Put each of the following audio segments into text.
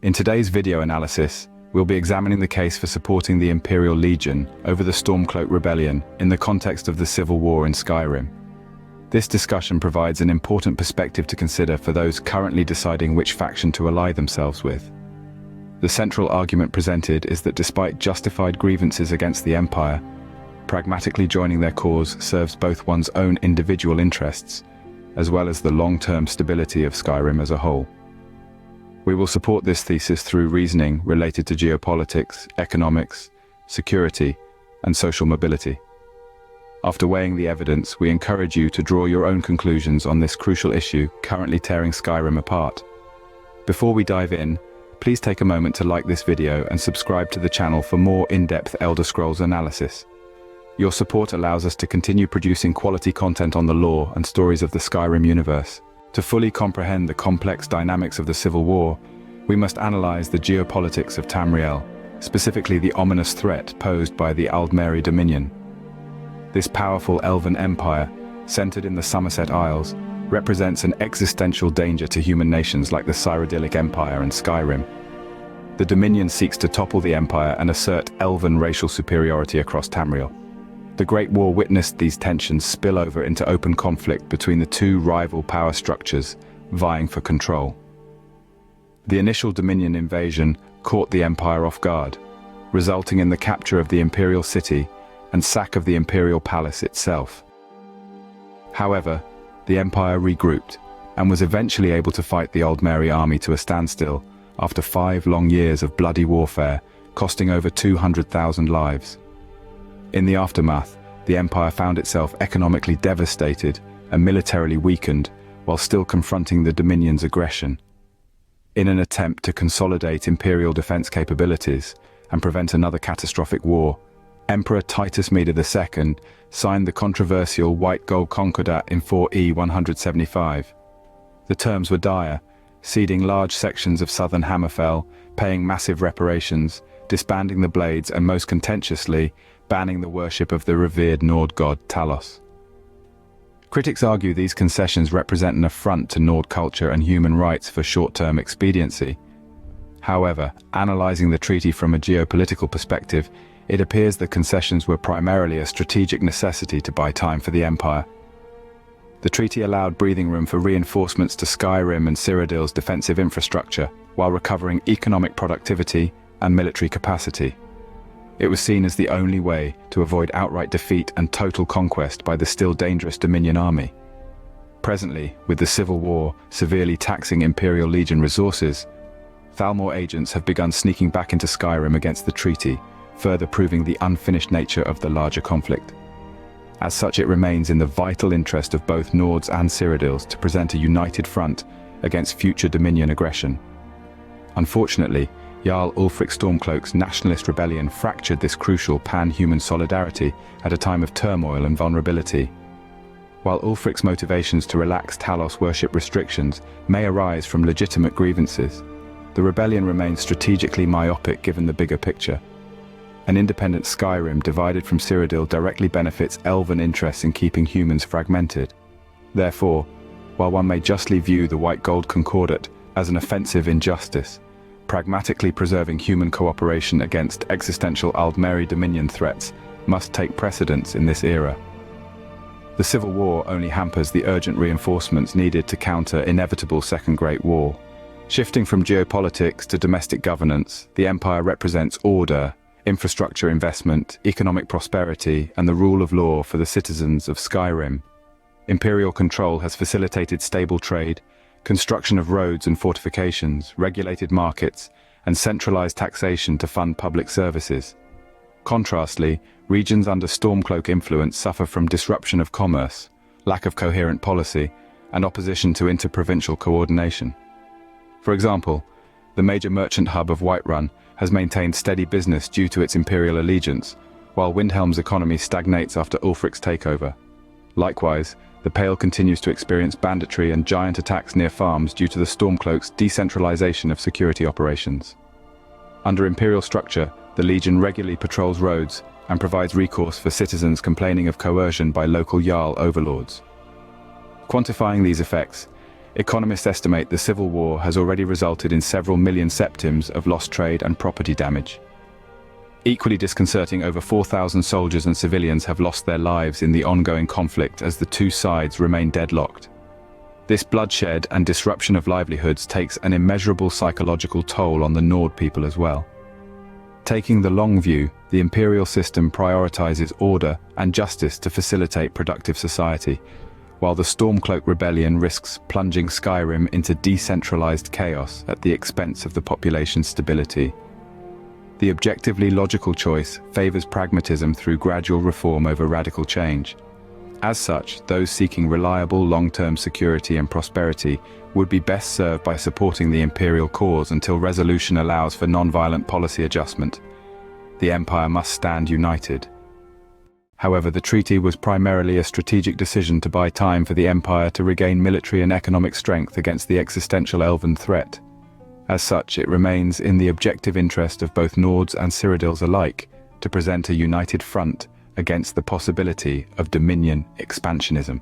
In today's video analysis, we'll be examining the case for supporting the Imperial Legion over the Stormcloak Rebellion in the context of the civil war in Skyrim. This discussion provides an important perspective to consider for those currently deciding which faction to ally themselves with. The central argument presented is that despite justified grievances against the Empire, pragmatically joining their cause serves both one's own individual interests, as well as the long-term stability of Skyrim as a whole. We will support this thesis through reasoning related to geopolitics, economics, security, and social mobility. After weighing the evidence, we encourage you to draw your own conclusions on this crucial issue currently tearing Skyrim apart. Before we dive in, please take a moment to like this video and subscribe to the channel for more in-depth Elder Scrolls analysis. Your support allows us to continue producing quality content on the lore and stories of the Skyrim universe. To fully comprehend the complex dynamics of the Civil War, we must analyze the geopolitics of Tamriel, specifically the ominous threat posed by the Aldmeri Dominion. This powerful elven empire, centered in the Somerset Isles, represents an existential danger to human nations like the Cyrodiilic Empire and Skyrim. The Dominion seeks to topple the empire and assert elven racial superiority across Tamriel. The Great War witnessed these tensions spill over into open conflict between the two rival power structures vying for control. The initial Dominion invasion caught the Empire off guard, resulting in the capture of the Imperial City and sack of the Imperial Palace itself. However, the Empire regrouped and was eventually able to fight the Aldmeri army to a standstill after 5 long years of bloody warfare, costing over 200,000 lives. In the aftermath, the Empire found itself economically devastated and militarily weakened while still confronting the Dominion's aggression. In an attempt to consolidate Imperial defense capabilities and prevent another catastrophic war, Emperor Titus Meda II signed the controversial White Gold Concordat in 4E 175. The terms were dire, ceding large sections of southern Hammerfell, paying massive reparations, disbanding the Blades, and most contentiously, banning the worship of the revered Nord god Talos. Critics argue these concessions represent an affront to Nord culture and human rights for short-term expediency. However, analyzing the treaty from a geopolitical perspective, it appears the concessions were primarily a strategic necessity to buy time for the Empire. The treaty allowed breathing room for reinforcements to Skyrim and Cyrodiil's defensive infrastructure, while recovering economic productivity and military capacity. It was seen as the only way to avoid outright defeat and total conquest by the still dangerous Dominion army. Presently, with the Civil War severely taxing Imperial Legion resources, Thalmor agents have begun sneaking back into Skyrim against the treaty, further proving the unfinished nature of the larger conflict. As such, it remains in the vital interest of both Nords and Cyrodiils to present a united front against future Dominion aggression. Unfortunately, Jarl Ulfric Stormcloak's nationalist rebellion fractured this crucial pan-human solidarity at a time of turmoil and vulnerability. While Ulfric's motivations to relax Talos worship restrictions may arise from legitimate grievances, the rebellion remains strategically myopic given the bigger picture. An independent Skyrim divided from Cyrodiil directly benefits elven interests in keeping humans fragmented. Therefore, while one may justly view the White Gold Concordat as an offensive injustice, pragmatically preserving human cooperation against existential Aldmeri Dominion threats must take precedence in this era. The Civil War only hampers the urgent reinforcements needed to counter inevitable Second Great War. Shifting from geopolitics to domestic governance, the Empire represents order, infrastructure investment, economic prosperity, and the rule of law for the citizens of Skyrim. Imperial control has facilitated stable trade, construction of roads and fortifications, regulated markets, and centralized taxation to fund public services. Contrastly, regions under Stormcloak influence suffer from disruption of commerce, lack of coherent policy, and opposition to interprovincial coordination. For example, the major merchant hub of Whiterun has maintained steady business due to its imperial allegiance, while Windhelm's economy stagnates after Ulfric's takeover. Likewise, the Pale continues to experience banditry and giant attacks near farms due to the Stormcloak's decentralization of security operations. Under imperial structure, the Legion regularly patrols roads and provides recourse for citizens complaining of coercion by local Jarl overlords. Quantifying these effects, Economists estimate the civil war has already resulted in several million septims of lost trade and property damage. Equally disconcerting, over 4,000 soldiers and civilians have lost their lives in the ongoing conflict as the two sides remain deadlocked. This bloodshed and disruption of livelihoods takes an immeasurable psychological toll on the Nord people as well. Taking the long view, the imperial system prioritizes order and justice to facilitate productive society, while the Stormcloak rebellion risks plunging Skyrim into decentralized chaos at the expense of the population's stability. The objectively logical choice favors pragmatism through gradual reform over radical change. As such, those seeking reliable long-term security and prosperity would be best served by supporting the imperial cause until resolution allows for non-violent policy adjustment. The Empire must stand united. However, the treaty was primarily a strategic decision to buy time for the Empire to regain military and economic strength against the existential Elven threat. As such, it remains in the objective interest of both Nords and Cyrodiils alike to present a united front against the possibility of Dominion expansionism.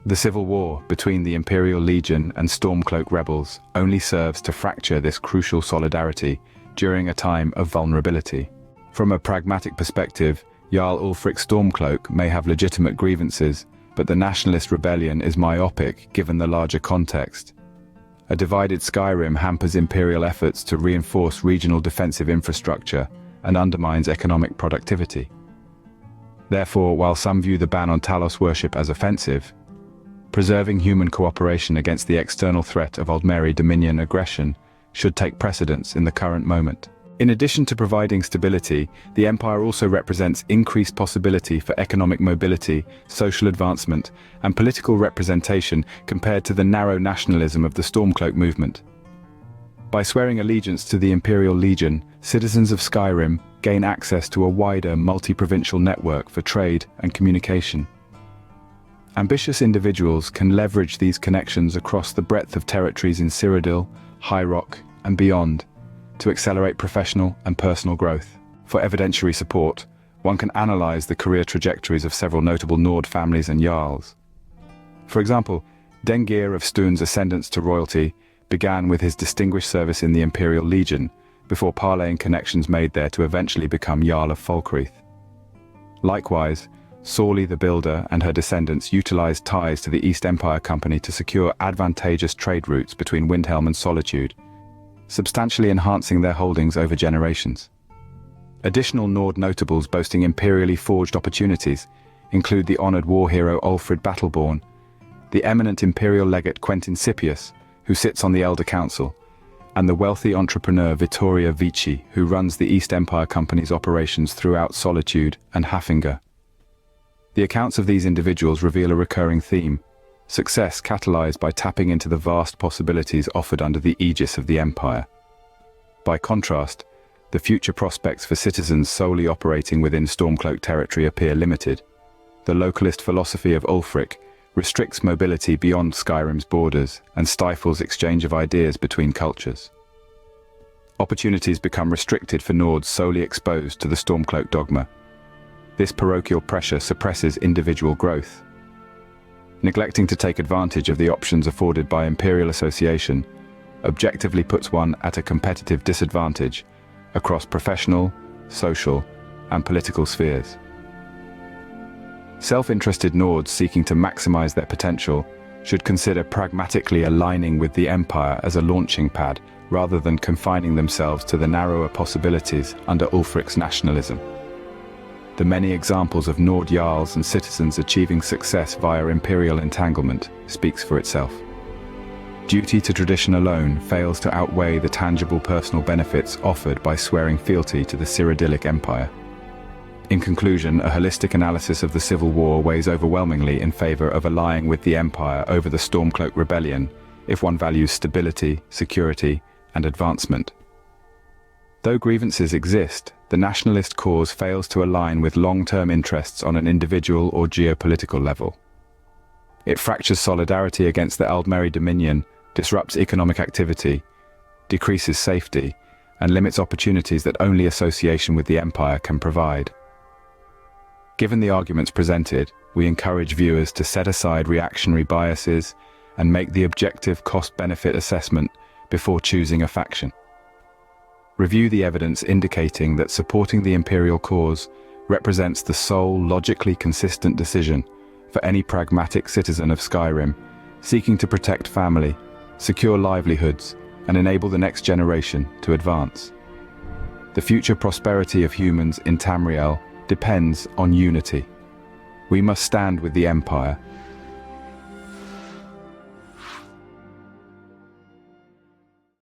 The civil war between the Imperial Legion and Stormcloak rebels only serves to fracture this crucial solidarity during a time of vulnerability. From a pragmatic perspective, Jarl Ulfric Stormcloak may have legitimate grievances, but the nationalist rebellion is myopic given the larger context. A divided Skyrim hampers imperial efforts to reinforce regional defensive infrastructure and undermines economic productivity. Therefore, while some view the ban on Talos worship as offensive, preserving human cooperation against the external threat of Aldmeri Dominion aggression should take precedence in the current moment. In addition to providing stability, the Empire also represents increased possibility for economic mobility, social advancement, and political representation compared to the narrow nationalism of the Stormcloak movement. By swearing allegiance to the Imperial Legion, citizens of Skyrim gain access to a wider multi-provincial network for trade and communication. Ambitious individuals can leverage these connections across the breadth of territories in Cyrodiil, High Rock, and beyond to accelerate professional and personal growth. For evidentiary support, one can analyze the career trajectories of several notable Nord families and Jarls. For example, Dengir of Stuhn's ascendance to royalty began with his distinguished service in the Imperial Legion, before parlaying connections made there to eventually become Jarl of Falkreath. Likewise, Sorli the Builder and her descendants utilized ties to the East Empire Company to secure advantageous trade routes between Windhelm and Solitude, substantially enhancing their holdings over generations. Additional Nord notables boasting imperially forged opportunities include the honored war hero Ulfrid Battleborn, the eminent imperial legate Quentin Scipius, who sits on the Elder Council, and the wealthy entrepreneur Vittoria Vici, who runs the East Empire Company's operations throughout Solitude and Hafingr. The accounts of these individuals reveal a recurring theme: success catalyzed by tapping into the vast possibilities offered under the aegis of the Empire. By contrast, the future prospects for citizens solely operating within Stormcloak territory appear limited. The localist philosophy of Ulfric restricts mobility beyond Skyrim's borders and stifles exchange of ideas between cultures. Opportunities become restricted for Nords solely exposed to the Stormcloak dogma. This parochial pressure suppresses individual growth. Neglecting to take advantage of the options afforded by imperial association objectively puts one at a competitive disadvantage across professional, social, and political spheres. Self-interested Nords seeking to maximize their potential should consider pragmatically aligning with the Empire as a launching pad rather than confining themselves to the narrower possibilities under Ulfric's nationalism. The many examples of Nord Jarls and citizens achieving success via imperial entanglement speaks for itself. Duty to tradition alone fails to outweigh the tangible personal benefits offered by swearing fealty to the Cyrodiilic Empire. In conclusion, a holistic analysis of the Civil War weighs overwhelmingly in favor of allying with the Empire over the Stormcloak Rebellion if one values stability, security, and advancement. Though grievances exist, the nationalist cause fails to align with long-term interests on an individual or geopolitical level. It fractures solidarity against the Aldmeri Dominion, disrupts economic activity, decreases safety, and limits opportunities that only association with the Empire can provide. Given the arguments presented, we encourage viewers to set aside reactionary biases and make the objective cost-benefit assessment before choosing a faction. Review the evidence indicating that supporting the Imperial cause represents the sole logically consistent decision for any pragmatic citizen of Skyrim seeking to protect family, secure livelihoods, and enable the next generation to advance. The future prosperity of humans in Tamriel depends on unity. We must stand with the Empire